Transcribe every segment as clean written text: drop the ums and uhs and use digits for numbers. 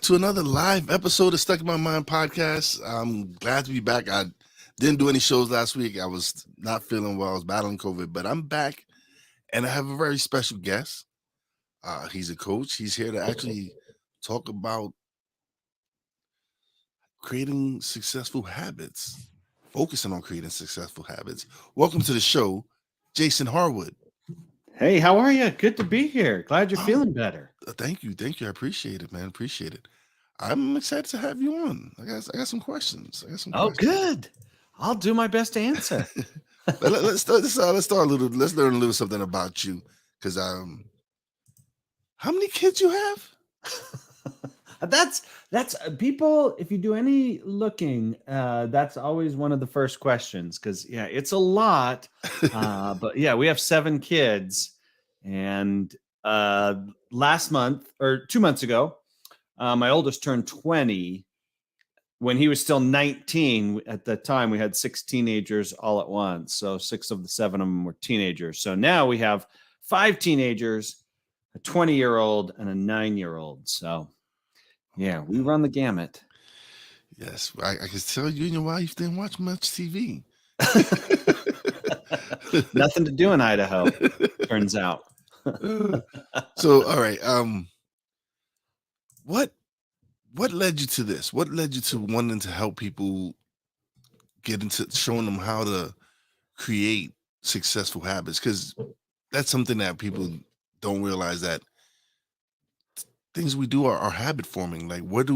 back to another live episode of Stuck in My Mind podcast. I'm glad to be back. I didn't do any shows last week. I was not feeling well. I was battling COVID, but I'm back and I have a very special guest. He's a coach. He's here to actually talk about creating successful habits, focusing on creating successful habits. Welcome to the show, Jason Harwood. Hey, how are you? Good to be here. Glad you're Oh, feeling better. thank you. Thank you. I appreciate it, man. Appreciate it. I'm excited to have you on. I got some questions. I got some Oh, questions. good. I'll do my best to answer. But let's start a little. Let's learn a little something about you. Because how many kids you have? That's people. If you do any looking, that's always one of the first questions because it's a lot. But yeah, we have 7 kids, and last month or 2 months ago, my oldest turned 20. When he was still 19, at the time we had 6 teenagers all at once. So 6 of the 7 of them were teenagers. So now we have 5 teenagers, a 20-year-old, and a 9-year-old. So yeah, we run the gamut. Yes, I can tell you and your wife didn't watch much TV. Nothing to do in Idaho, turns out. So, all right. What led you to this? What led you to wanting to help people get into showing them how to create successful habits? Because that's something that people don't realize, that things we do are habit forming. Like, what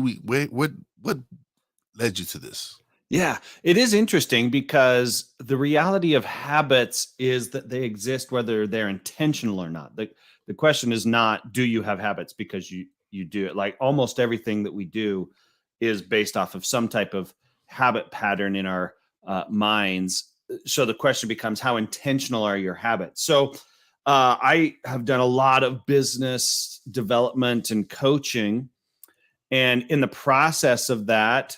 led you to this? Yeah, it is interesting because the reality of habits is that they exist whether they're intentional or not. The question is not, do you have habits, because you do it. Like almost everything that we do is based off of some type of habit pattern in our minds. So the question becomes, how intentional are your habits? So I have done a lot of business development and coaching. And in the process of that,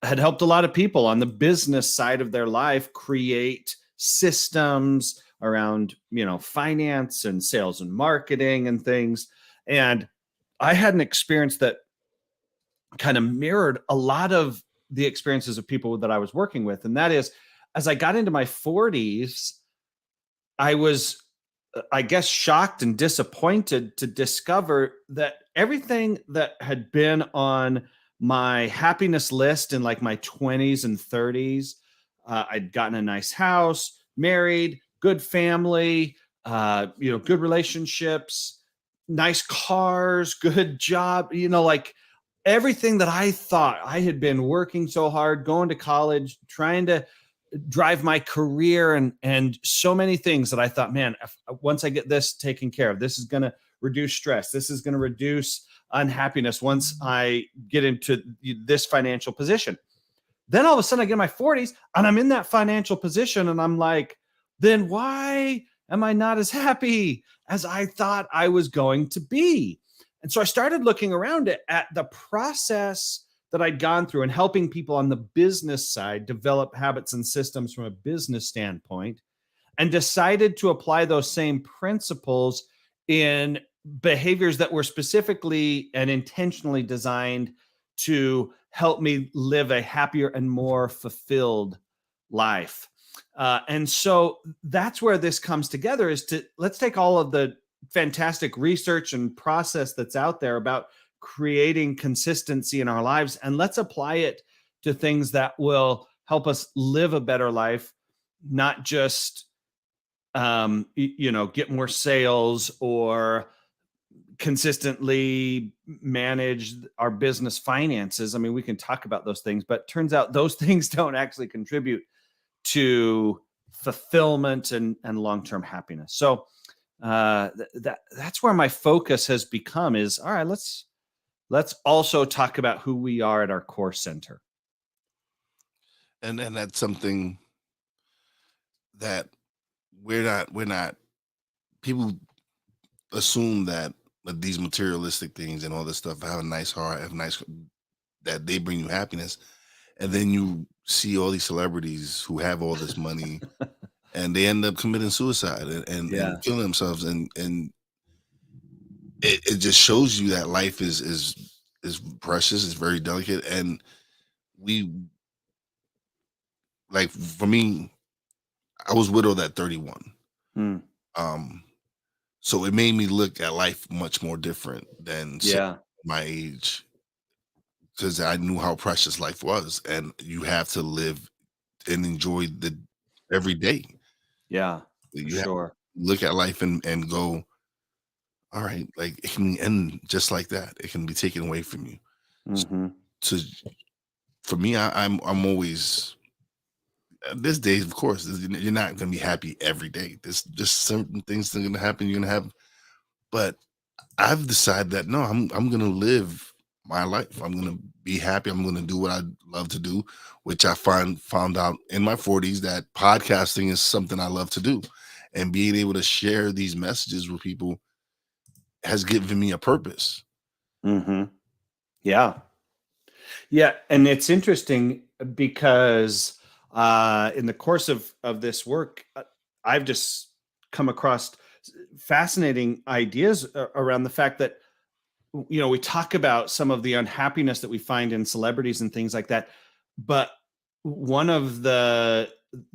had helped a lot of people on the business side of their life create systems around, finance and sales and marketing and things. And I had an experience that kind of mirrored a lot of the experiences of people that I was working with. And that is, as I got into my 40s, I was, I guess, shocked and disappointed to discover that everything that had been on my happiness list in like my 20s and 30s, I'd gotten a nice house, married, good family, good relationships, nice cars, good job, like everything that I thought I had been working so hard, going to college, trying to drive my career and so many things that I thought, man, once I get this taken care of, this is going to reduce stress. This is going to reduce unhappiness once I get into this financial position. Then all of a sudden I get in my 40s and I'm in that financial position and I'm like, then why am I not as happy as I thought I was going to be? And so I started looking around at the process that I'd gone through and helping people on the business side develop habits and systems from a business standpoint, and decided to apply those same principles in behaviors that were specifically and intentionally designed to help me live a happier and more fulfilled life. And so that's where this comes together, is to let's take all of the fantastic research and process that's out there about creating consistency in our lives, and let's apply it to things that will help us live a better life, not just get more sales or consistently manage our business finances. I mean, we can talk about those things, but turns out those things don't actually contribute to fulfillment and long-term happiness. So that's where my focus has become, is all right, let's also talk about who we are at our core center. And that's something that we're not people assume that these materialistic things and all this stuff, have a nice heart, that they bring you happiness. And then you see all these celebrities who have all this money and they end up committing suicide and killing themselves. And it just shows you that life is is precious, it's very delicate, and we like for me, I was widowed at 31. Mm, Um, so it made me look at life much more different than say yeah. my age because I knew how precious life was, and you have to live and enjoy the every day. Yeah. For You have to sure. look at life and go, all right, like it can end just like that. It can be taken away from you. Hmm. So for me, I'm always this days, of course, you're not gonna be happy every day. There's just certain things that are gonna happen. You're gonna have, but I've decided that no, I'm gonna live my life. I'm gonna be happy. I'm gonna do what I love to do, which I found out in my 40s that podcasting is something I love to do, and being able to share these messages with people has given me a purpose. Hmm. Yeah. Yeah, and it's interesting because in the course of this work, I've just come across fascinating ideas around the fact that we talk about some of the unhappiness that we find in celebrities and things like that, but one of the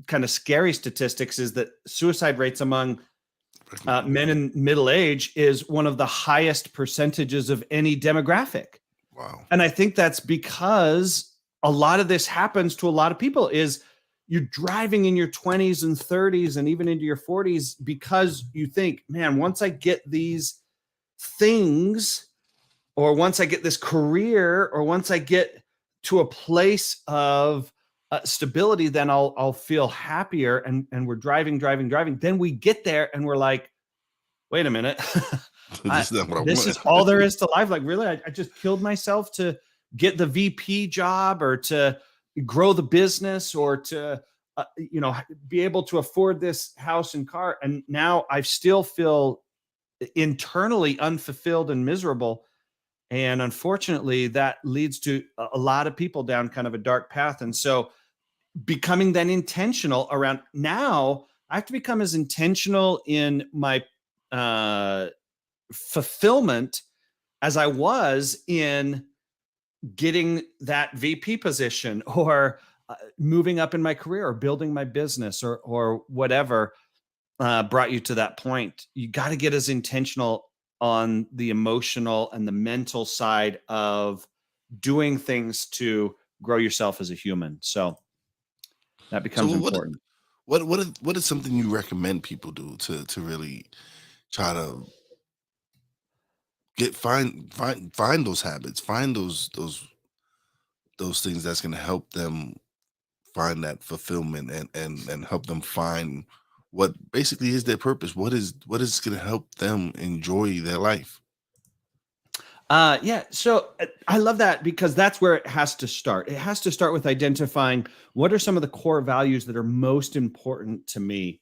kind of scary statistics is that suicide rates among men in middle age is one of the highest percentages of any demographic. Wow. And I think that's because a lot of this happens to a lot of people is you're driving in your 20s and 30s and even into your 40s because you think, man, once I get these things, or once I get this career, or once I get to a place of stability, then I'll feel happier. And we're driving. Then we get there and we're like, wait a minute. This is not what I This want. is all there is to life. Like, really, I just killed myself to get the VP job or to grow the business or to, be able to afford this house and car. And now I still feel internally unfulfilled and miserable. And unfortunately, that leads to a lot of people down kind of a dark path. And so becoming then intentional around now, I have to become as intentional in my uh, fulfillment as I was in getting that VP position or moving up in my career or building my business or whatever brought you to that point. You got to get as intentional on the emotional and the mental side of doing things to grow yourself as a human. So that So becomes important. what is something you recommend people do to really try to find those habits, find those things that's going to help them find that fulfillment and help them find what basically is their purpose. What is going to help them enjoy their life? Yeah. So I love that because that's where it has to start. It has to start with identifying what are some of the core values that are most important to me.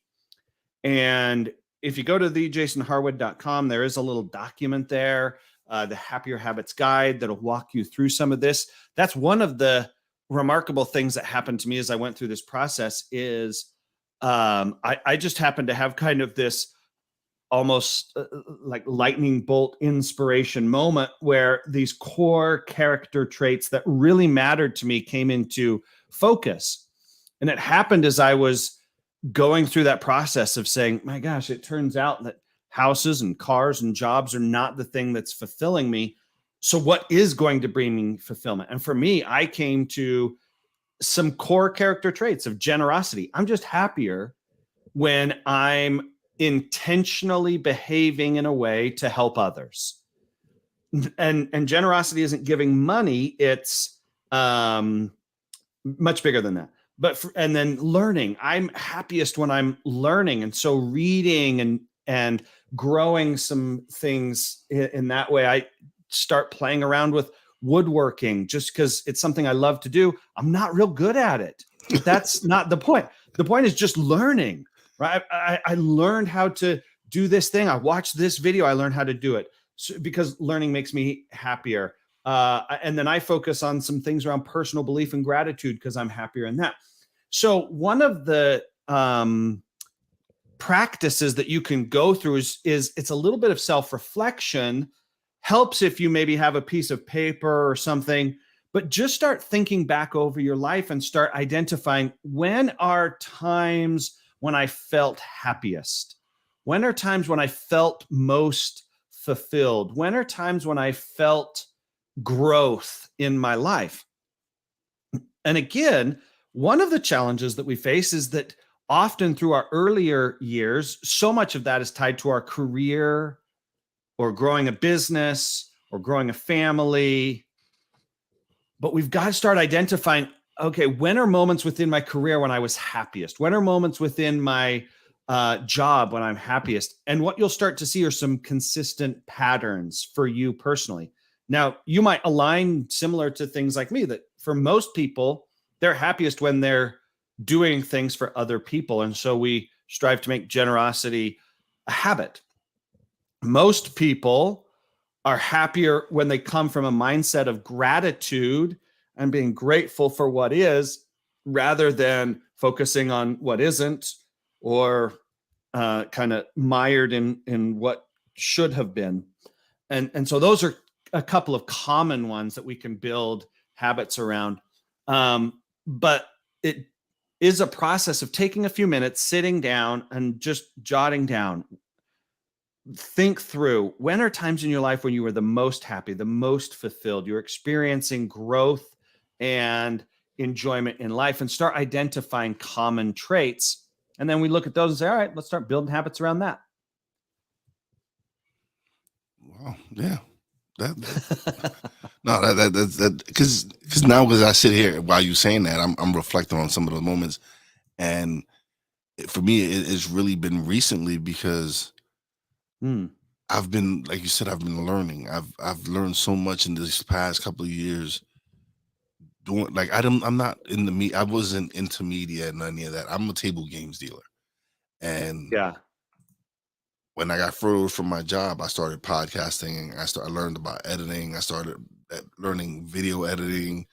And if you go to thejasonharwood.com, there is a little document there, the Happier Habits Guide, that'll walk you through some of this. That's one of the remarkable things that happened to me as I went through this process is I just happened to have kind of this almost like lightning bolt inspiration moment where these core character traits that really mattered to me came into focus. And it happened as I was going through that process of saying, my gosh, it turns out that houses and cars and jobs are not the thing that's fulfilling me. So, what is going to bring me fulfillment? And for me, I came to some core character traits of generosity. I'm just happier when I'm intentionally behaving in a way to help others. And generosity isn't giving money, it's much bigger than that. And then learning. I'm happiest when I'm learning. And so reading and growing some things in that way. I start playing around with woodworking just because it's something I love to do. I'm not real good at it, but that's not the point. The point is just learning, right? I learned how to do this thing. I watched this video. I learned how to do it because learning makes me happier. And then I focus on some things around personal belief and gratitude because I'm happier in that. So one of the practices that you can go through is it's a little bit of self-reflection, helps if you maybe have a piece of paper or something, but just start thinking back over your life and start identifying when are times when I felt happiest? When are times when I felt most fulfilled? When are times when I felt growth in my life? And again, one of the challenges that we face is that often through our earlier years, so much of that is tied to our career or growing a business or growing a family. But we've got to start identifying, okay, when are moments within my career when I was happiest? When are moments within my job when I'm happiest? And what you'll start to see are some consistent patterns for you personally. Now, you might align similar to things like me, that for most people, they're happiest when they're doing things for other people. And so we strive to make generosity a habit. Most people are happier when they come from a mindset of gratitude and being grateful for what is, rather than focusing on what isn't, or kind of mired in what should have been. And so those are a couple of common ones that we can build habits around. But it is a process of taking a few minutes, sitting down and just jotting down. Think through, when are times in your life when you were the most happy, the most fulfilled, you're experiencing growth and enjoyment in life, and start identifying common traits. And then we look at those and say, all right, let's start building habits around that. Wow. Yeah. No, that's because now as I sit here while you saying that, I'm reflecting on some of those moments, and for me, it's really been recently because Hmm. I've been, like you said, I've been learning. I've learned so much in this past couple of years. Doing like I'm not in the I wasn't into media and any of that. I'm a table games dealer, and Yeah. when I got furloughed from my job, I started podcasting. And I learned about editing. I started learning video editing.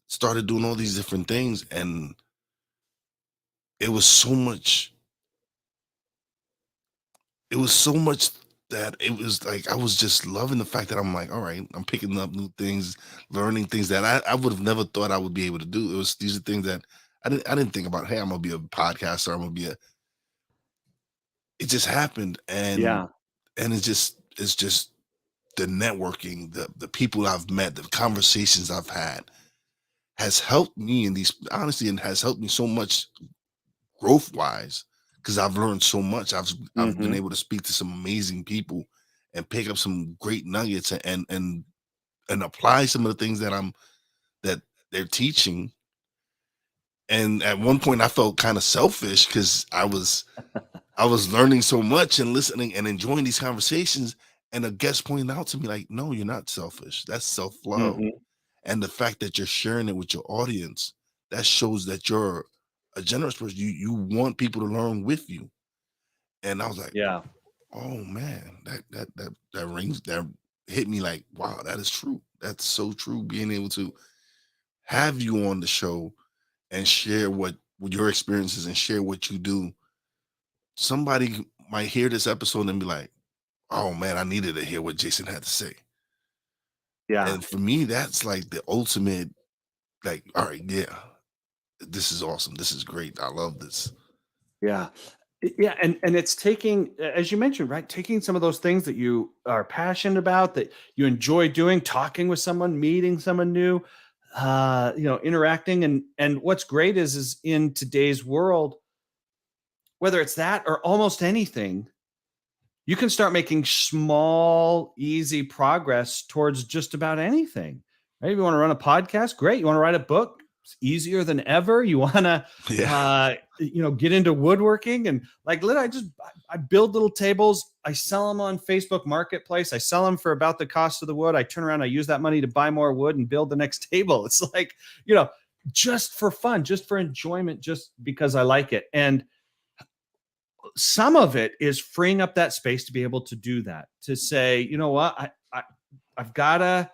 Started doing all these different things, and it was so much. It was so much that it was like I was just loving the fact that I'm like, all right, I'm picking up new things, learning things that I would have never thought I would be able to do. It was these are things that I didn't think about. Hey, I'm gonna be a podcaster. I'm gonna be a. It just happened, Yeah. and it's just the networking, the people I've met, the conversations I've had has helped me in these honestly, and has helped me so much growth wise because I've learned so much. I've been Hmm. able to speak to some amazing people and pick up some great nuggets and apply some of the things that they're teaching. And at one point I felt kind of selfish because I was learning so much and listening and enjoying these conversations. And a guest pointed out to me, like, no, you're not selfish. That's self-love. Hmm. And the fact that you're sharing it with your audience, that shows that you're a generous person. You want people to learn with you. And I was like, Yeah. oh man, that rings that hit me like, wow, that is true. That's so true. Being able to have you on the show and share what your experiences and share what you do. Somebody might hear this episode and be like, oh man, I needed to hear what Jason had to say. Yeah. And for me, that's like the ultimate, like, all right, yeah, this is awesome. This is great. I love this. Yeah. Yeah, and it's taking, as you mentioned, right? Taking some of those things that you are passionate about, that you enjoy doing, talking with someone, meeting someone new, interacting. And what's great is in today's world, whether it's that or almost anything, you can start making small, easy progress towards just about anything. Right? If you want to run a podcast, great. You want to write a book, it's easier than ever. You want to, Yeah. get into woodworking, and like, I build little tables. I sell them on Facebook Marketplace. I sell them for about the cost of the wood. I turn around, I use that money to buy more wood and build the next table. It's like, just for fun, just for enjoyment, just because I like it. And some of it is freeing up that space to be able to do that, to say, you know what, I've got to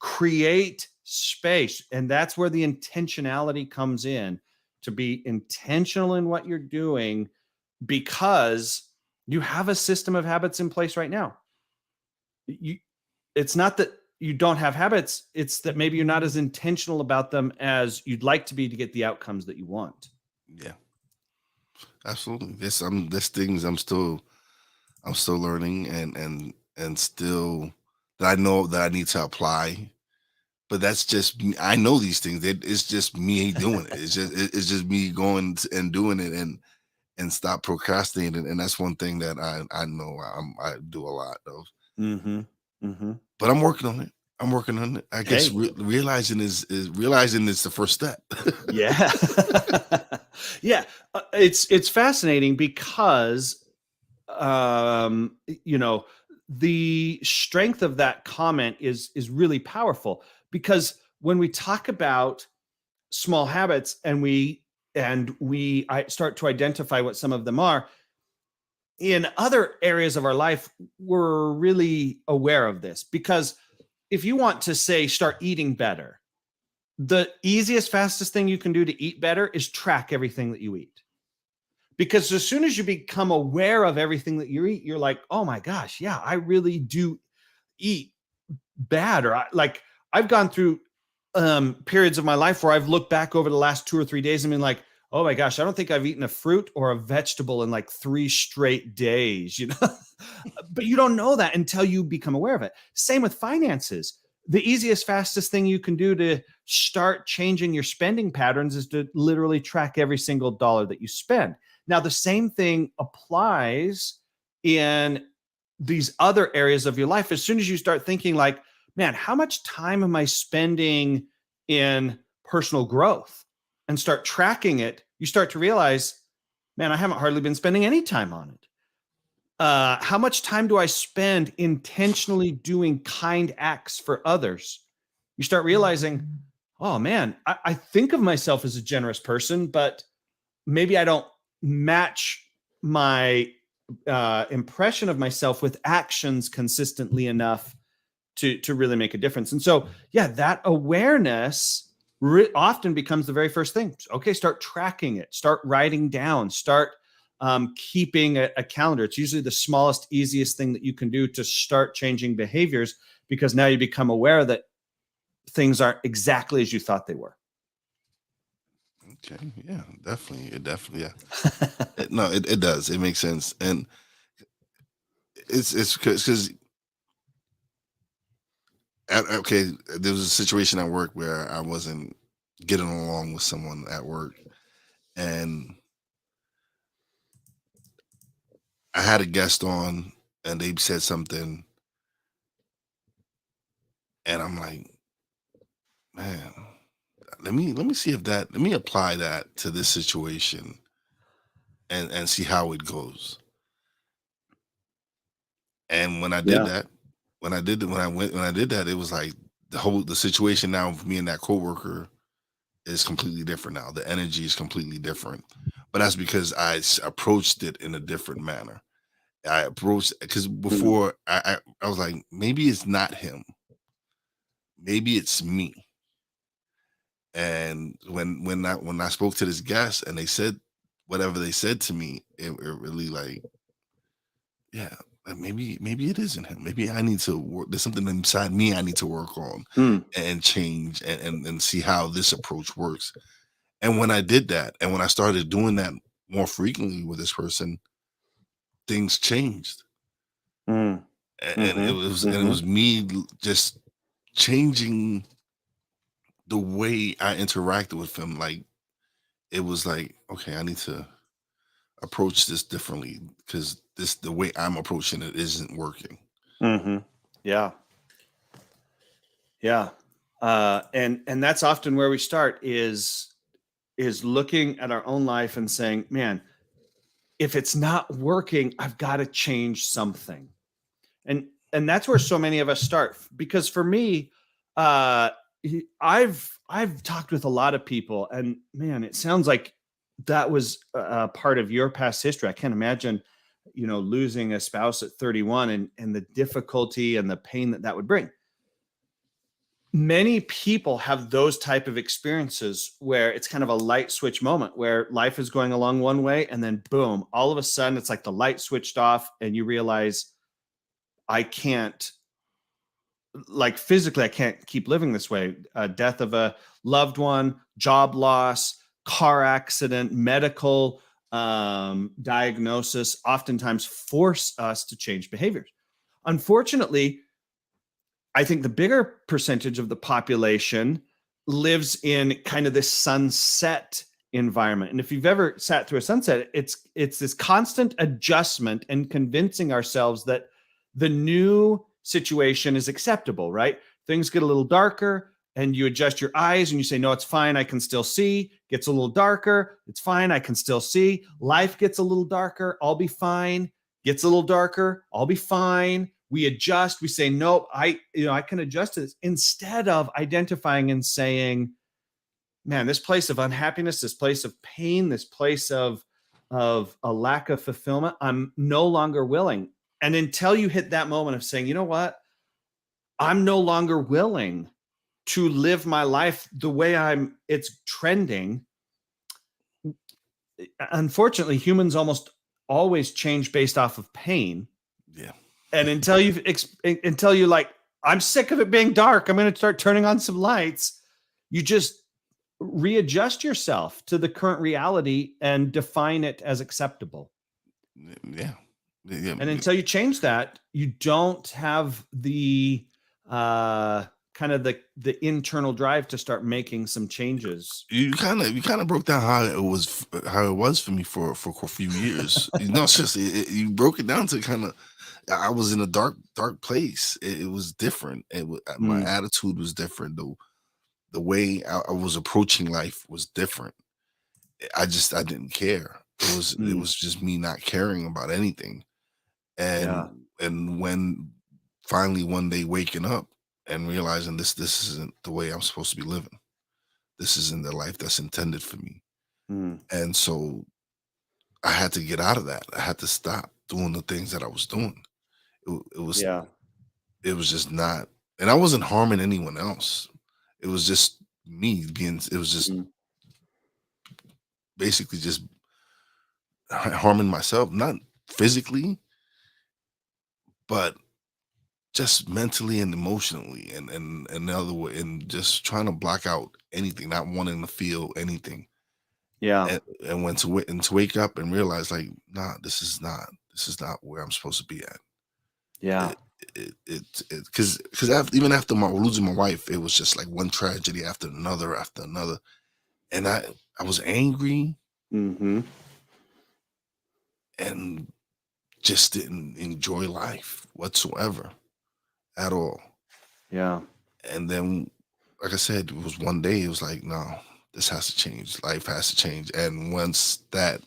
create space. And that's where the intentionality comes in, to be intentional in what you're doing, because you have a system of habits in place right now. it's not that you don't have habits, it's that maybe you're not as intentional about them as you'd like to be to get the outcomes that you want. Yeah, absolutely. There's things I'm still learning and still that I know that I need to apply. But that's just me. I know these things. It's just me doing it. It's just me going and doing it and stop procrastinating. And that's one thing that I know I do a lot of. Mhm. Mhm. But I'm working on it. I'm working on it. I guess Hey. realizing is realizing is the first step. Yeah. Yeah, it's fascinating because, you know, the strength of that comment is really powerful because when we talk about small habits and we I start to identify what some of them are, in other areas of our life, we're really aware of this because if you want to say start eating better, the easiest, fastest thing you can do to eat better is track everything that you eat. Because as soon as you become aware of everything that you eat, you're like, oh my gosh, yeah, I really do eat bad. Like I've gone through periods of my life where I've looked back over the last 2 or 3 days and been like, oh my gosh, I don't think I've eaten a fruit or a vegetable in like 3 straight days, you know? But you don't know that until you become aware of it. Same with finances. The easiest, fastest thing you can do to start changing your spending patterns is to literally track every single dollar that you spend. Now, the same thing applies in these other areas of your life. As soon as you start thinking, like, man, how much time am I spending in personal growth and start tracking it, you start to realize, man, I haven't hardly been spending any time on it. How much time do I spend intentionally doing kind acts for others? You start realizing, oh man, I think of myself as a generous person, but maybe I don't match my impression of myself with actions consistently enough to really make a difference. And so, yeah, that awareness often becomes the very first thing. Okay, start tracking it, start writing down, start keeping a calendar. It's usually the smallest, easiest thing that you can do to start changing behaviors because now you become aware that things aren't exactly as you thought they were. Okay, yeah, definitely. It definitely, yeah. No, it does. It makes sense, and it's because okay, there was a situation at work where I wasn't getting along with someone at work, and I had a guest on, and they said something, and I'm like, man, let me see if that let me apply that to this situation and see how it goes. And when I did Yeah. that, when I did that, it was like the situation now for me and that coworker is completely different now. The energy is completely different. But that's because approached it in a different manner. I approached because Mm. before I was like, maybe it's not him. Maybe it's me. And when I spoke to this guest and they said whatever they said to me, it really like, yeah, maybe it isn't him. Maybe I need to work. There's something inside me I need to work on Mm. and change and see how this approach works. And when I did that, and when I started doing that more frequently with this person, things changed. Mm. And it Mm-hmm. was and it Mm-hmm. was me just changing the way I interacted with him. Like it was like, okay, I need to approach this differently because this the way I'm approaching it isn't working. Mm-hmm. Yeah. Yeah. And that's often where we start is looking at our own life and saying, man, if it's not working, I've got to change something. And that's where so many of us start. Because for me, uh, I've talked with a lot of people, and man, it sounds like that was a part of your past history. I can't imagine, losing a spouse at 31 and the difficulty and the pain that that would bring. Many people have those type of experiences where it's kind of a light switch moment where life is going along one way and then boom, all of a sudden it's like the light switched off and you realize I can't like physically, I can't keep living this way. Death of a loved one, job loss, car accident, medical diagnosis oftentimes force us to change behaviors. Unfortunately, I think the bigger percentage of the population lives in kind of this sunset environment. And if you've ever sat through a sunset, it's this constant adjustment and convincing ourselves that the new situation is acceptable, right? Things get a little darker and you adjust your eyes and you say, no, it's fine. I can still see. Gets a little darker. It's fine. I can still see. Life gets a little darker. I'll be fine. Gets a little darker. I'll be fine. We adjust. We say, nope, I can adjust to this, instead of identifying and saying, man, this place of unhappiness, this place of pain, this place of a lack of fulfillment, I'm no longer willing. And until you hit that moment of saying, you know what, I'm no longer willing to live my life the way it's trending. Unfortunately, humans almost always change based off of pain. Yeah. And until you're like, I'm sick of it being dark, I'm going to start turning on some lights, you just readjust yourself to the current reality and define it as acceptable. Yeah. And until you change that, you don't have the kind of the internal drive to start making some changes. You kind of broke down how it was for me for a few years. It's just you broke it down to kind of. I was in a dark place. It was different. My attitude was different. The way I was approaching life was different. I didn't care. It was just me not caring about anything. And when finally one day waking up and realizing this isn't the way I'm supposed to be living. This isn't the life that's intended for me. And so I had to get out of that. I had to stop doing the things that I was doing. It was just not, and I wasn't harming anyone else. It was just me it was just basically just harming myself, not physically, but just mentally and emotionally, and another way, and just trying to block out anything, not wanting to feel anything. And when to wake up and realize, like, nah, this is not where I'm supposed to be at. Because even after losing my wife, it was just like one tragedy after another, and I was angry and just didn't enjoy life whatsoever at all. And then, like I said, it was one day, it was like, no, this has to change. Life has to change. And once that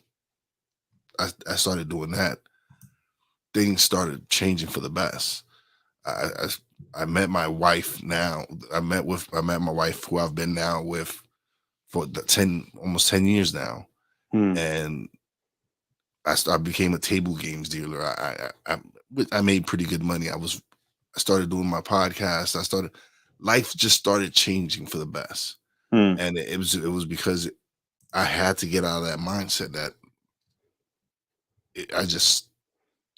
I started doing that, things started changing for the best. I met my wife now. I met my wife, who I've been now with for almost 10 years now. And I became a table games dealer. I made pretty good money. I started doing my podcast. Life just started changing for the best. And it was because I had to get out of that mindset that I just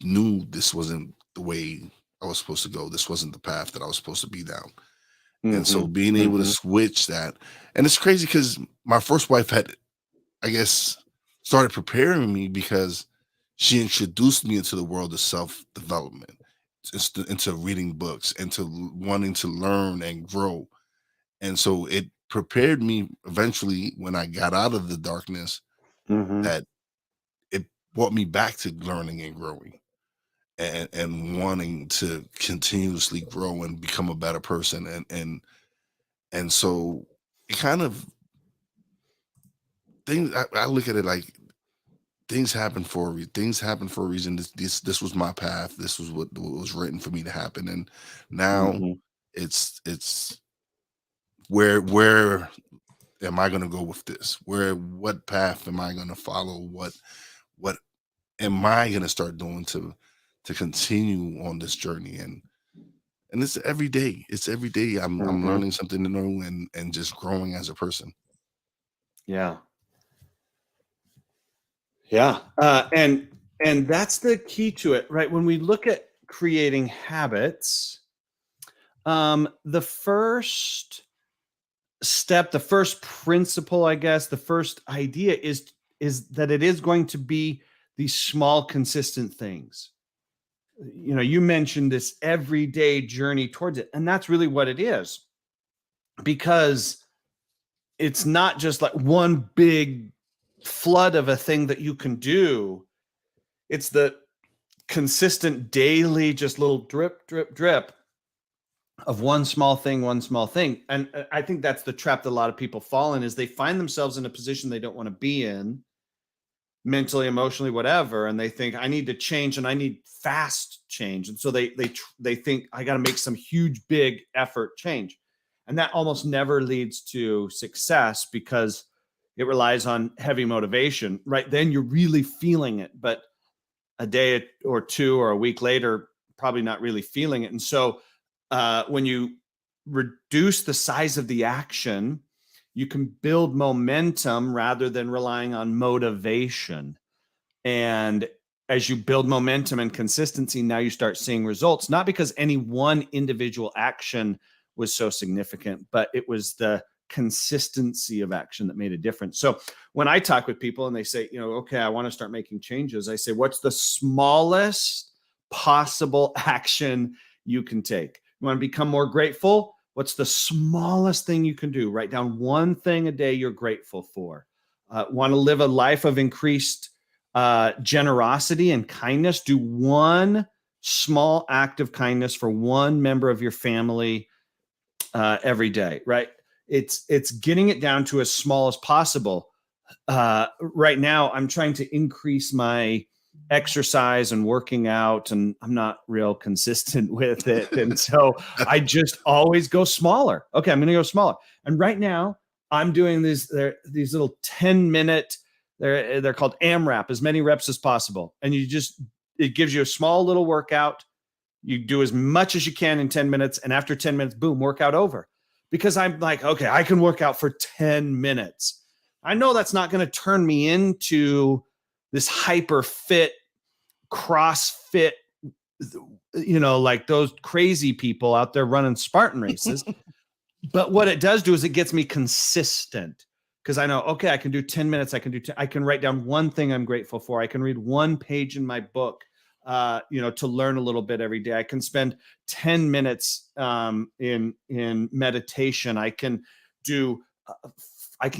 knew this wasn't the way I was supposed to go. This wasn't the path that I was supposed to be down. And so being able to switch that, and it's crazy because my first wife had, I guess, started preparing me because she introduced me into the world of self-development, into reading books, into wanting to learn and grow. And so it prepared me eventually when I got out of the darkness, that it brought me back to learning and growing, and wanting to continuously grow and become a better person. And so it kind of, things, I look at it like things happen for a reason. This was my path. This was what was written for me to happen. And now it's where am I going to go with this? What path am I going to follow? What am I going to start doing to continue on this journey? And it's every day. It's every day I'm learning something new and just growing as a person. And that's the key to it, right? When we look at creating habits, The first step, the first principle, I guess, the first idea is that it is going to be these small, consistent things. You mentioned this everyday journey towards it, and that's really what it is, because it's not just like one big flood of a thing that you can do. It's the consistent daily, just little drip, drip, drip of one small thing, one small thing. And I think that's the trap that a lot of people fall in, is they find themselves in a position they don't want to be in, mentally, emotionally, whatever, and they think, I need to change and I need fast change. And so they think, I got to make some huge big effort change. And that almost never leads to success, because it relies on heavy motivation. Right then you're really feeling it, but a day or two or a week later, probably not really feeling it. And so when you reduce the size of the action, you can build momentum rather than relying on motivation. And as you build momentum and consistency, now you start seeing results, not because any one individual action was so significant, but it was the consistency of action that made a difference. So when I talk with people and they say, okay, I want to start making changes, I say, what's the smallest possible action you can take? You want to become more grateful? What's the smallest thing you can do? Write down one thing a day you're grateful for. Want to live a life of increased generosity and kindness? Do one small act of kindness for one member of your family every day, right? It's getting it down to as small as possible. Right now, I'm trying to increase my exercise and working out, and I'm not real consistent with it. And so I just always go smaller. Okay, I'm going to go smaller. And right now, I'm doing these little 10-minute, they're called AMRAP, as many reps as possible. And it gives you a small little workout. You do as much as you can in 10 minutes. And after 10 minutes, boom, workout over. Because I'm like, okay, I can work out for 10 minutes. I know that's not going to turn me into this hyper fit, CrossFit, like those crazy people out there running Spartan races. But what it does do is it gets me consistent, because I know, okay, I can do 10 minutes. I can write down one thing I'm grateful for. I can read one page in my book, to learn a little bit every day. I can spend 10 minutes in meditation. I can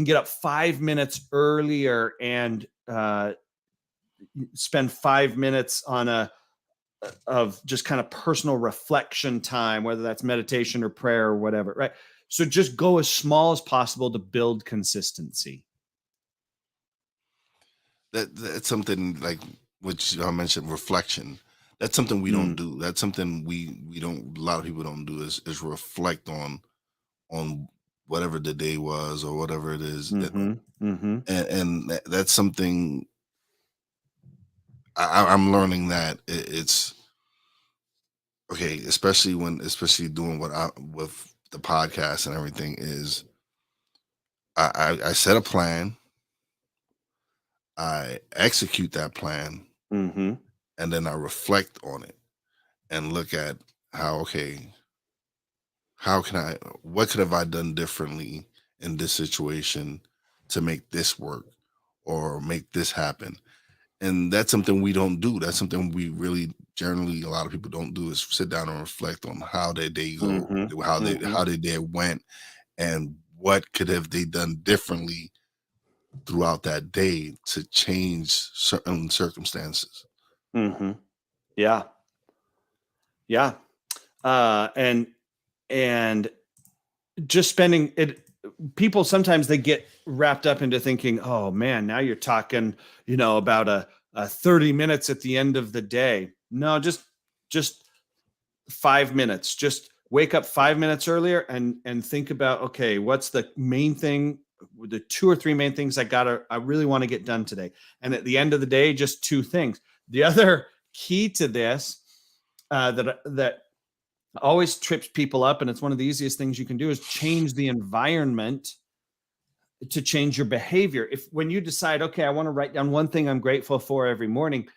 get up 5 minutes earlier and spend 5 minutes of just kind of personal reflection time, whether that's meditation or prayer or whatever, right? So just go as small as possible to build consistency. That's something like which I mentioned, reflection. That's something we don't do. That's something we don't. A lot of people don't do is reflect on whatever the day was or whatever it is. And that's something I'm learning, that it's okay, especially doing with the podcast and everything, is I set a plan, I execute that plan, and then I reflect on it and look at what could have I done differently in this situation to make this work or make this happen. And that's something we don't do. That's something we really generally, a lot of people don't do, is sit down and reflect on how their day go, how their day went, and what could have they done differently throughout that day to change certain circumstances. Yeah. And just spending it. People sometimes they get wrapped up into thinking, oh man, now you're talking, about a 30 minutes at the end of the day. No, just 5 minutes. Just wake up 5 minutes earlier and think about, okay, what's the main thing, the 2 or 3 main things I really want to get done today. And at the end of the day, just 2 things. The other key to this that always trips people up, and it's one of the easiest things you can do, is change the environment to change your behavior. When you decide, okay, I want to write down one thing I'm grateful for every morning,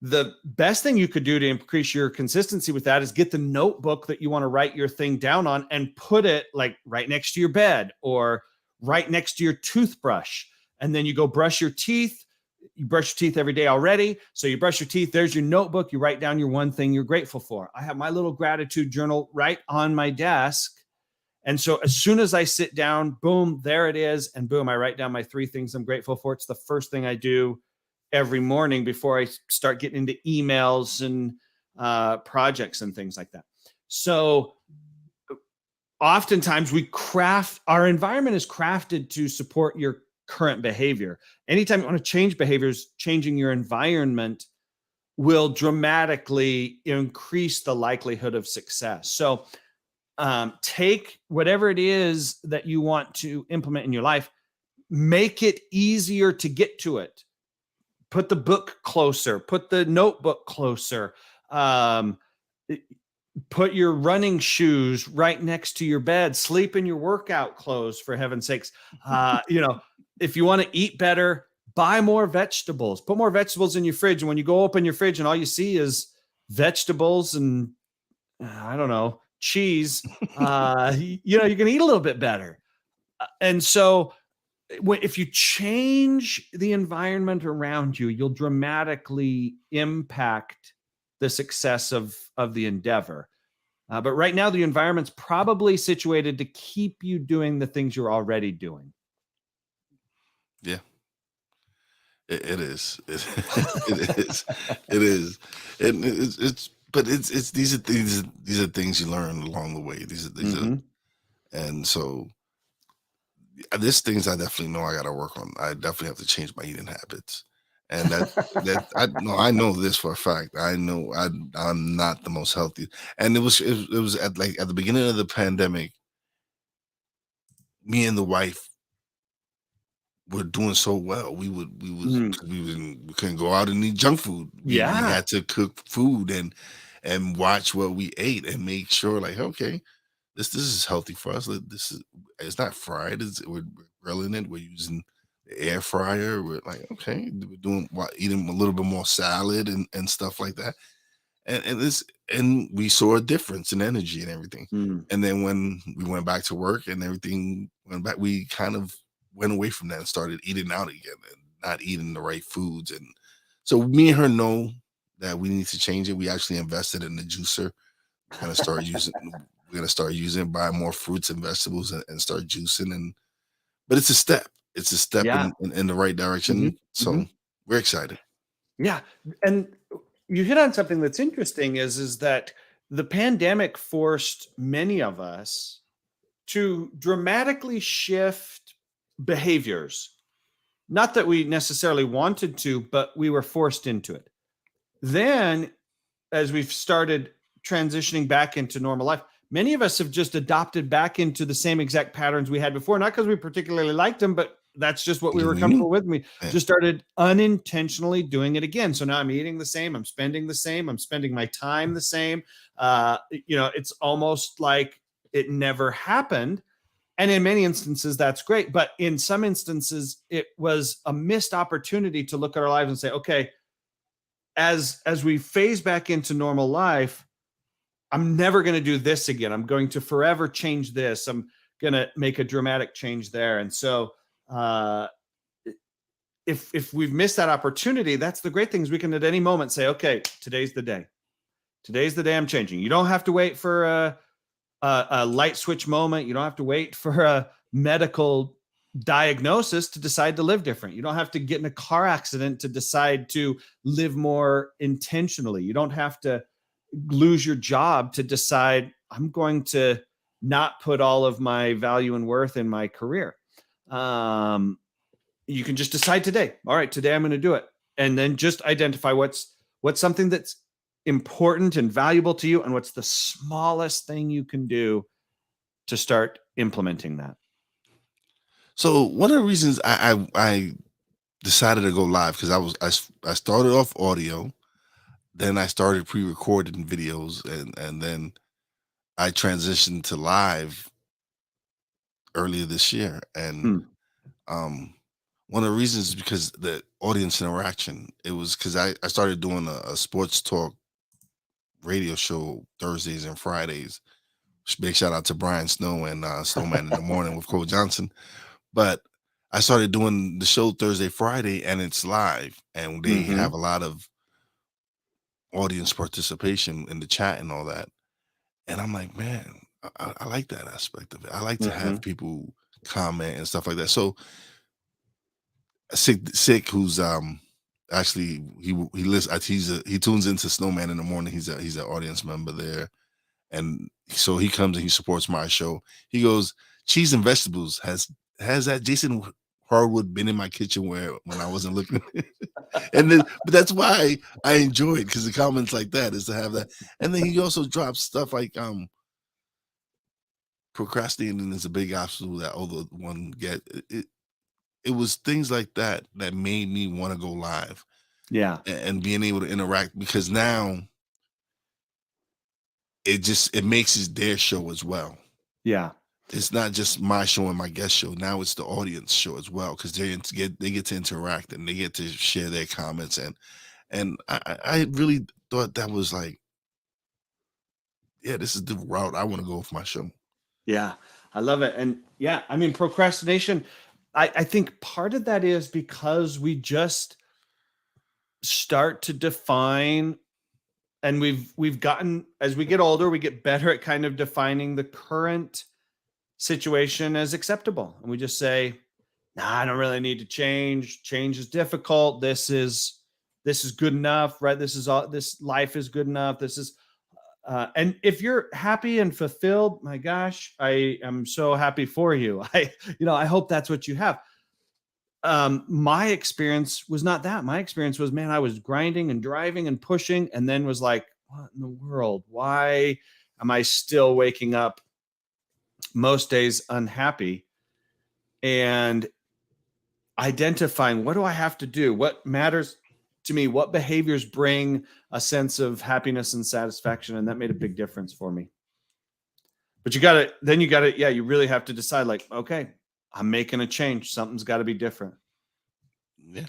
The best thing you could do to increase your consistency with that is get the notebook that you want to write your thing down on and put it like right next to your bed or right next to your toothbrush. And then you go brush your teeth. You brush your teeth every day already. So you brush your teeth. There's your notebook. You write down your one thing you're grateful for. I have my little gratitude journal right on my desk. And so as soon as I sit down, boom, there it is. And boom, I write down my three things I'm grateful for. It's the first thing I do every morning before I start getting into emails and projects and things like that. So oftentimes our environment is crafted to support your current behavior. Anytime you want to change behaviors, changing your environment will dramatically increase the likelihood of success. So take whatever it is that you want to implement in your life, make it easier to get to it. Put the book closer, put the notebook closer, put your running shoes right next to your bed, sleep in your workout clothes, for heaven's sakes. If you want to eat better, buy more vegetables, put more vegetables in your fridge. And when you go open your fridge and all you see is vegetables and I don't know, cheese, you can eat a little bit better. And so if you change the environment around you, you'll dramatically impact the success of the endeavor. But right now, the environment's probably situated to keep you doing the things you're already doing. Yeah, it is. It is. It is. And but it's these are things you learn along the way. These are, and so there's things I definitely know I got to work on. I definitely have to change my eating habits, and I know this for a fact. I know I'm not the most healthy, and it was at the beginning of the pandemic. Me and the wife were doing so well. We couldn't go out and eat junk food. We Yeah. had to cook food and watch what we ate and make sure like, okay, this is healthy for us. This is it's not fried. We're grilling it. We're using the air fryer. We're like, okay, we're eating a little bit more salad and stuff like that. And we saw a difference in energy and everything. Mm. And then when we went back to work and everything went back, we kind of went away from that and started eating out again and not eating the right foods. And so me and her know that we need to change it. We actually invested in the juicer. We're gonna start using buy more fruits and vegetables and start juicing but it's a step. It's a step Yeah. in the right direction. So we're excited. Yeah. And you hit on something that's interesting is that the pandemic forced many of us to dramatically shift behaviors. Not that we necessarily wanted to, but we were forced into it. Then, as we've started transitioning back into normal life, many of us have just adopted back into the same exact patterns we had before, not because we particularly liked them, but that's just what we were comfortable with. We just started unintentionally doing it again. So now I'm eating the same, I'm spending the same, I'm spending my time the same. It's almost like it never happened. And in many instances, that's great. But in some instances, it was a missed opportunity to look at our lives and say, okay, as we phase back into normal life, I'm never going to do this again. I'm going to forever change this. I'm going to make a dramatic change there. And so, if we've missed that opportunity, that's the great thing is we can at any moment say, okay, today's the day. Today's the day I'm changing. You don't have to wait for a light switch moment. You don't have to wait for a medical diagnosis to decide to live different. You don't have to get in a car accident to decide to live more intentionally. You don't have to lose your job to decide I'm going to not put all of my value and worth in my career. You can just decide today. All right, today I'm going to do it, and then just identify what's something that's important and valuable to you, and what's the smallest thing you can do to start implementing that. So one of the reasons I decided to go live because I started off audio, then I started pre-recording videos, and then I transitioned to live earlier this year. And um, One of the reasons is because the audience interaction. It was because I started doing a sports talk radio show Thursdays and Fridays. Big shout out to Brian Snow and Snowman in the Morning with Cole Johnson. But I started doing the show Thursday, Friday, and it's live, and they have Mhm. a lot of audience participation in the chat and all that. And I'm like, man, I like that aspect of it. I like to have Mhm. people comment and stuff like that. So sick who's actually he listens he tunes into Snowman in the Morning. He's an audience member there, and so he comes and he supports my show. He goes, cheese and vegetables has that Jason Harwood been in my kitchen where when I wasn't looking. And then but that's why I enjoy it, because the comments like that is to have that. And then he also drops stuff like procrastinating is a big obstacle that other one get. It was things like that that made me want to go live, Yeah. and being able to interact, because now it makes it their show as well. Yeah. It's not just my show and my guest show. Now it's the audience show as well, because they get to interact and they get to share their comments, and I really thought that was like, yeah, this is the route I want to go with my show. Yeah. I love it. And yeah, I mean, procrastination, I think part of that is because we just start to define, and we've gotten, as we get older, we get better at kind of defining the current situation as acceptable. And we just say, nah, I don't really need to change. Change is difficult. This is good enough, right? This life is good enough. This is and if you're happy and fulfilled, my gosh, I am so happy for you. I hope that's what you have. My experience was not that. My experience was, man, I was grinding and driving and pushing, and then was like, what in the world? Why am I still waking up most days unhappy? And identifying, what do I have to do? What matters to me? What behaviors bring a sense of happiness and satisfaction? And that made a big difference for me. But you got to, yeah, you really have to decide, like, okay, I'm making a change. Something's got to be different. Yeah,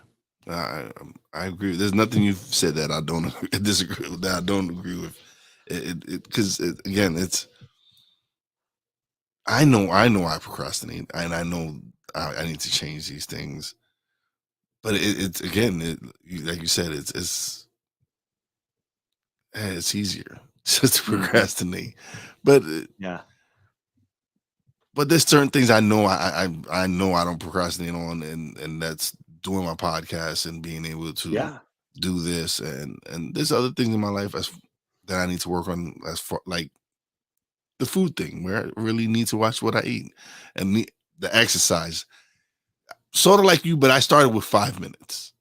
I agree. There's nothing you've said that I don't disagree with. That I don't agree with. Because again, it's I know I procrastinate, and I know I need to change these things. But it's again, like you said, it's easier just to Mhm. procrastinate. But Yeah. but there's certain things I know I know I don't procrastinate on, and that's doing my podcast and being able to Yeah. do this, and there's other things in my life that I need to work on, as far like the food thing, where I really need to watch what I eat, and the exercise. Sort of like you, but I started with 5 minutes.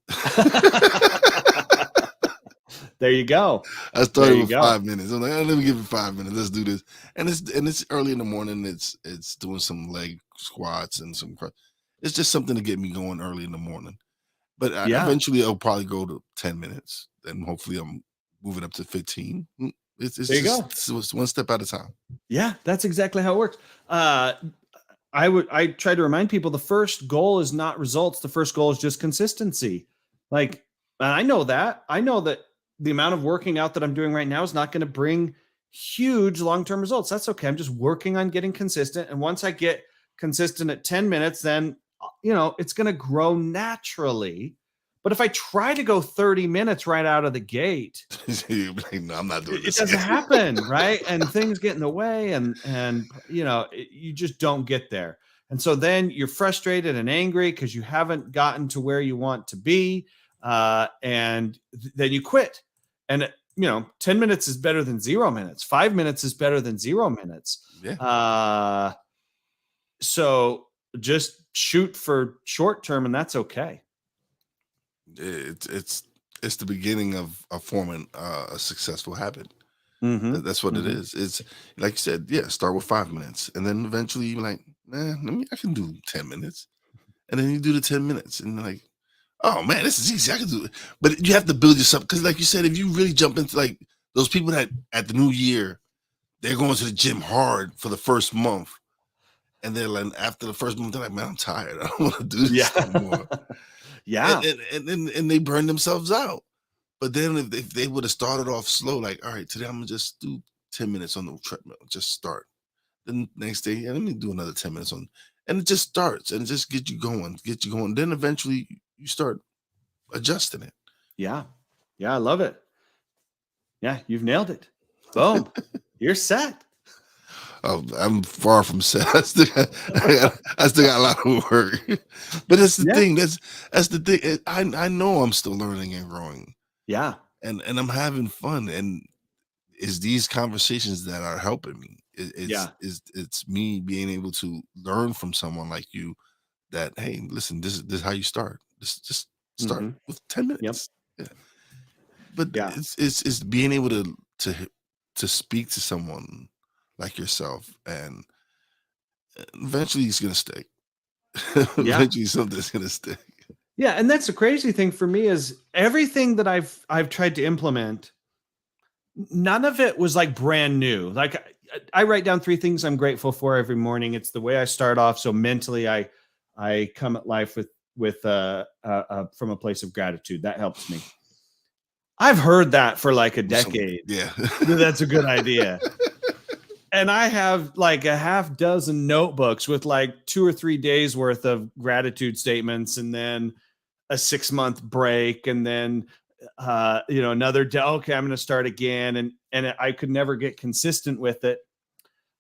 There you go. I There started you with go. 5 minutes. I'm like, let me give it 5 minutes. Let's do this. And it's early in the morning. It's doing some leg squats and it's just something to get me going early in the morning. But Yeah. eventually I'll probably go to 10 minutes. And hopefully I'm moving up to 15. It's There you just go. it's one step at a time. Yeah, that's exactly how it works. I try to remind people, the first goal is not results. The first goal is just consistency. Like, and I know that. I know that the amount of working out that I'm doing right now is not going to bring huge long-term results. That's okay. I'm just working on getting consistent. And once I get consistent at 10 minutes, then it's going to grow naturally. But if I try to go 30 minutes right out of the gate, Like, no, I'm not doing it this doesn't again. happen, right? And things get in the way, and you just don't get there. And so then you're frustrated and angry because you haven't gotten to where you want to be, and then you quit. And 10 minutes is better than 0 minutes. 5 minutes is better than 0 minutes. Yeah. So just shoot for short term, and that's okay. It's the beginning of forming a successful habit. Mm-hmm. That's what it Mm-hmm. is. It's like you said, yeah, start with 5 minutes. And then eventually you're like, I can do 10 minutes. And then you do the 10 minutes and you're like, oh man, this is easy. I can do it. But you have to build yourself. Cause like you said, if you really jump into like those people that at the new year, they're going to the gym hard for the first month. And then like after the first month, they're like, man, I'm tired. I don't want to do Yeah. this no more. Yeah. And they burn themselves out. But then if they would have started off slow, like, all right, today I'm gonna just do 10 minutes on the treadmill, just start. Then next day, yeah, let me do another 10 minutes on, and it just starts and just get you going, get you going. Then eventually you start adjusting it. Yeah. Yeah. I love it. Yeah. You've nailed it. Boom. You're set. Oh, I'm far from set. I still got a lot of work. But that's the Yeah. thing. That's the thing. I know I'm still learning and growing, Yeah. and I'm having fun. And it's these conversations that are helping me. Yeah. It's me being able to learn from someone like you. That, hey, listen, this is how you start. Just start Hmm. with 10 Yep. minutes. Yeah. But Yeah. it's being able to speak to someone like yourself, and eventually it's gonna stick. Yeah. Eventually something's gonna stick. Yeah. And that's the crazy thing for me is everything that I've tried to implement, none of it was like brand new. Like I write down 3 things I'm grateful for every morning. It's the way I start off. So mentally, I come at life with from a place of gratitude. That helps me. I've heard that for like a decade. Yeah. That's a good idea. And I have like a half dozen notebooks with like 2 or 3 days worth of gratitude statements, and then a 6 month break, and then another day. Okay, I'm going to start again, and I could never get consistent with it.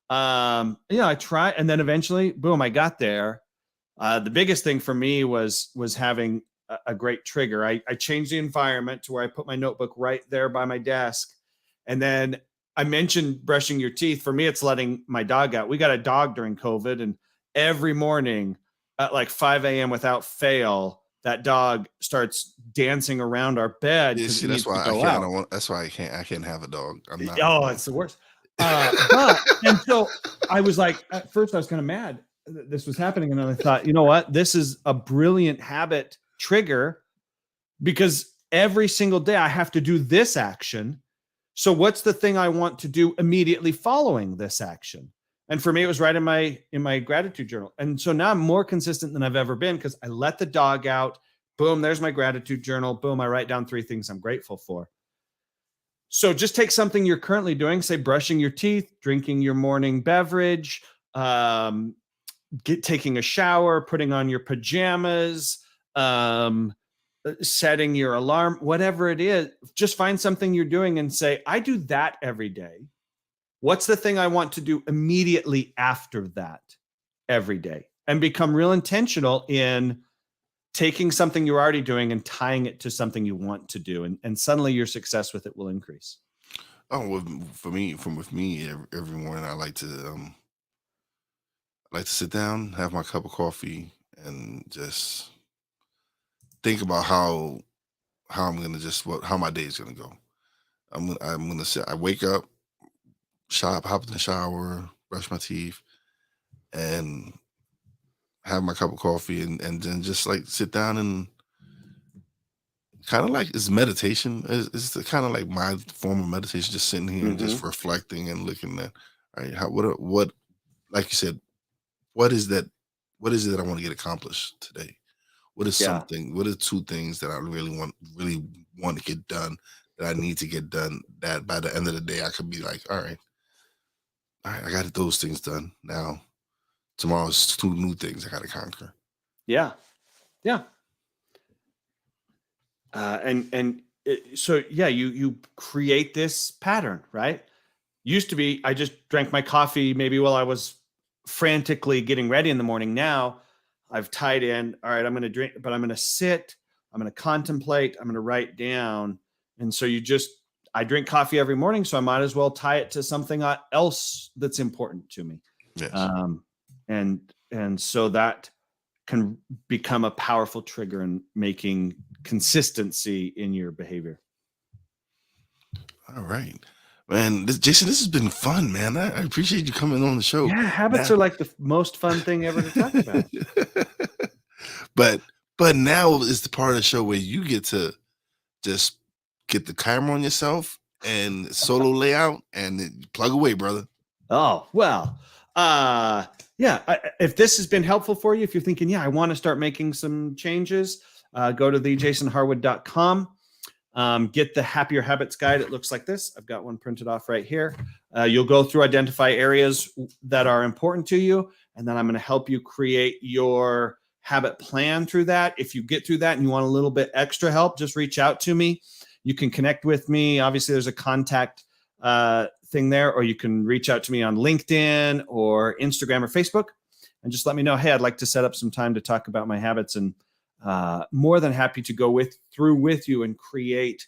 I try, and then eventually, boom, I got there. The biggest thing for me was having a great trigger. I changed the environment to where I put my notebook right there by my desk, and then I mentioned brushing your teeth. For me, it's letting my dog out. We got a dog during COVID, and every morning at like 5 a.m. without fail, that dog starts dancing around our bed Yeah, because see, it that's needs to why go I out. don't want that's why I can't have a dog. I'm not Oh, no. it's the worst. But and so I was like, at first I was kind of mad that this was happening, and then I thought, you know what? This is a brilliant habit trigger because every single day I have to do this action. So what's the thing I want to do immediately following this action? And for me, it was right in my gratitude journal. And so now I'm more consistent than I've ever been because I let the dog out. Boom, there's my gratitude journal. Boom, I write down 3 things I'm grateful for. So just take something you're currently doing, say brushing your teeth, drinking your morning beverage, um, taking a shower, putting on your pajamas, setting your alarm, whatever it is. Just find something you're doing and say, I do that every day. What's the thing I want to do immediately after that every day? And become real intentional in taking something you're already doing and tying it to something you want to do. And suddenly your success with it will increase. Oh, for me, with me, every morning I like to sit down, have my cup of coffee, and just think about how I'm gonna just what how my day is gonna go. I'm gonna sit. I wake up, hop in the shower, brush my teeth, and have my cup of coffee, and then just like sit down and kind of like it's meditation. It's kind of like my form of meditation, just sitting here and just Mhm. reflecting and looking at, all right, what like you said, what is that? What is it that I want to get accomplished today? Yeah. What are 2 things that I really want to get done, that I need to get done, that by the end of the day I could be like, all right, I got those things done. Now tomorrow's 2 new things I got to conquer. Yeah. Yeah. So yeah, you create this pattern, right? Used to be I just drank my coffee maybe while I was frantically getting ready in the morning. Now I've tied in, all right, I'm going to drink, but I'm going to sit, I'm going to contemplate, I'm going to write down. And so I drink coffee every morning, so I might as well tie it to something else that's important to me. Yes. Um, and so that can become a powerful trigger in making consistency in your behavior. All right. Man, Jason, this has been fun, man. I appreciate you coming on the show. Yeah, habits Now, are like the most fun thing ever to talk about. but now is the part of the show where you get to just get the camera on yourself and solo layout and then plug away, brother. Oh, well, uh, Yeah, if this has been helpful for you, if you're thinking, yeah, I want to start making some changes, go to thejasonharwood.com. Get the Happier Habits Guide. It looks like this. I've got one printed off right here. You'll go through, identify areas that are important to you, and then I'm going to help you create your habit plan through that. If you get through that and you want a little bit extra help, just reach out to me. You can connect with me. Obviously, there's a contact thing there, or you can reach out to me on LinkedIn or Instagram or Facebook and just let me know, hey, I'd like to set up some time to talk about my habits, and more than happy to go through with you and create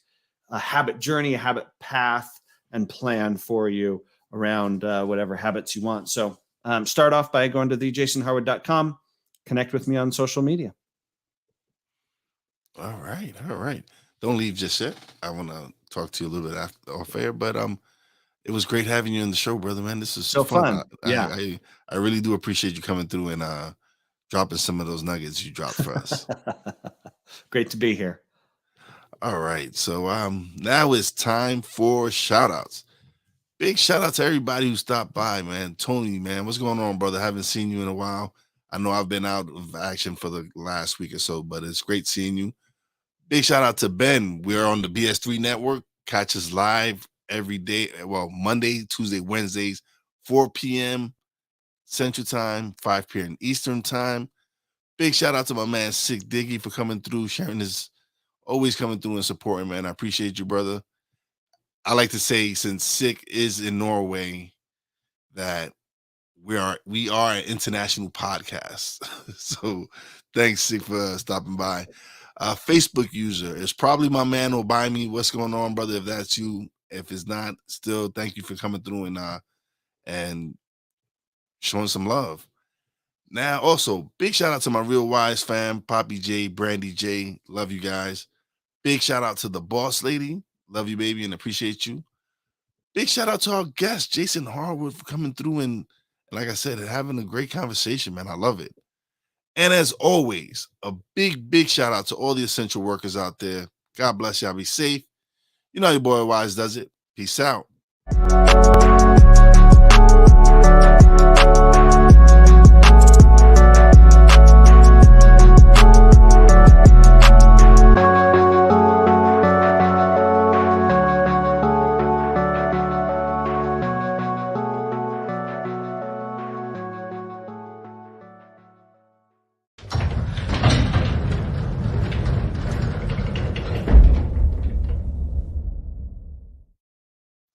a habit journey, a habit path and plan for you around whatever habits you want. So start off by going to thejasonharwood.com, connect with me on social media. All right, all right. Don't leave just yet. I want to talk to you a little bit after off air, but it was great having you on the show, brother. Man, this is So fun. fun. Yeah. I really do appreciate you coming through and dropping some of those nuggets you dropped for us. Great to be here. All right, so now it's time for shout outs. Big shout out to everybody who stopped by, man. Tony, man, what's going on, brother? Haven't seen you in a while. I know I've been out of action for the last week or so, but it's great seeing you. Big shout out to Ben. We're on the BS3 network. Catch us live every day. Well, Monday, Tuesday, Wednesdays, 4 p.m. Central Time, 5 p.m. Eastern Time. Big shout out to my man Sick Diggy for coming through, sharing his, always coming through and supporting, man. I appreciate you, brother. I like to say, since Sick is in Norway, that we are an international podcast. So thanks, Sick, for stopping by. Facebook user is probably my man Obimi. What's going on, brother? If that's you, if it's not, still thank you for coming through and showing some love. Now, also, big shout out to my Real Wise fam, Poppy J, Brandy J. Love you guys. Big shout out to the boss lady. Love you, baby, and appreciate you. Big shout out to our guest, Jason Harwood, for coming through and like I said, having a great conversation, man. I love it. And as always, a big shout out to all the essential workers out there. God bless y'all. Be safe. You know how your boy Wise does it. Peace out.